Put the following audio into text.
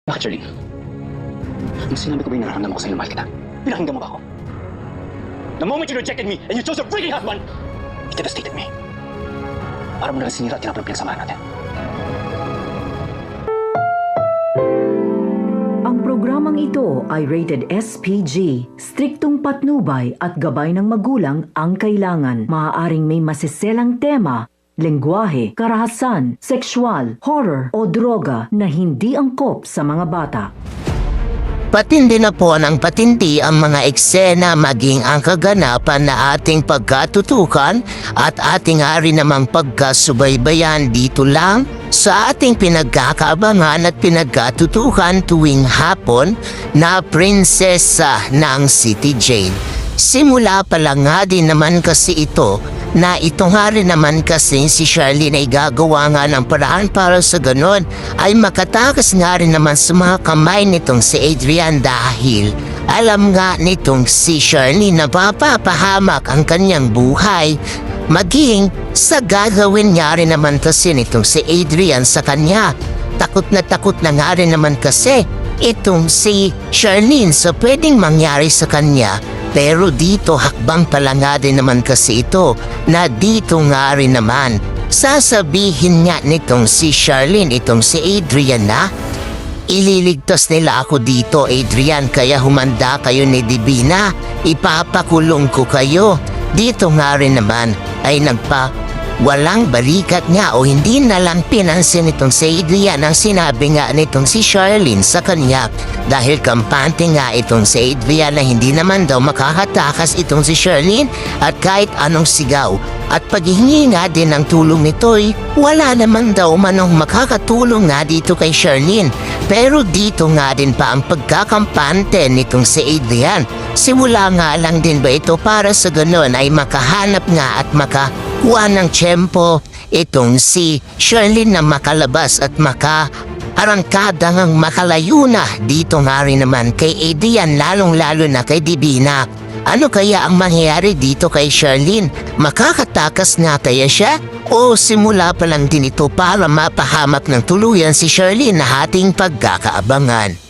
Bakit, Charlene? Nung sinabi ko ba yung nararamdaman ko sa'yo na mahal kita, pinakinggan mo ba ako? The moment you rejected me and you chose a freaking husband, it devastated me. Para mo na sinira at tinapon ang pinagsamahan natin. Ang programang ito ay rated SPG. Striktong patnubay at gabay ng magulang ang kailangan. Maaaring may masiselang tema, lengguwahe, karahasan, sexual, horror o droga na hindi angkop sa mga bata. Patindi na po ng patindi ang mga eksena maging ang kaganapan na ating pagkatutukan at ating hari namang pagkasubaybayan dito lang sa ating pinagkakaabangan at pinagkatutukan tuwing hapon na prinsesa ng City Jail. Simula pa lang nga din naman kasi ito na ito nga rin naman kasi si Charlene ay gagawa nga ng paraan para sa ganon ay makatakas nga rin naman sa mga kamay nitong si Adrian dahil alam nga nitong si Charlene na papapahamak ang kanyang buhay maging sa gagawin nga rin naman kasi nitong si Adrian sa kanya. Takot na nga rin naman kasi itong si Charlene sa pwedeng mangyari sa kanya. Pero dito hakbang pala nga din naman kasi ito na dito nga rin naman sasabihin nga nitong si Charlene itong si Adrian na ililigtas nila ako dito, Adrian, kaya humanda kayo ni Divina, ipapakulong ko kayo. Dito nga rin naman ay walang balikat nga o hindi na lang pinansin itong si Adrian ang sinabi nga nitong si Charlene sa kanya dahil kampante nga itong si Adrian na hindi naman daw makakatakas itong si Charlene at kahit anong sigaw at paghihingi nga din ng tulong nito'y wala naman daw manong makakatulong nga dito kay Charlene. Pero dito nga din pa ang pagkakampante nitong si Adrian. Simula nga lang din ba ito para sa ganon ay makahanap nga at makakuha ng tiyempo itong si Charlene na makalabas at arangkada ngang makalayo na dito nga rin naman kay Adrian lalong-lalo na kay Divina. Ano kaya ang mangyayari dito kay Charlene? Makakatakas nga kaya siya? O simula pa lang din ito para mapahamak ng tuluyan si Charlene na ating pagkakaabangan?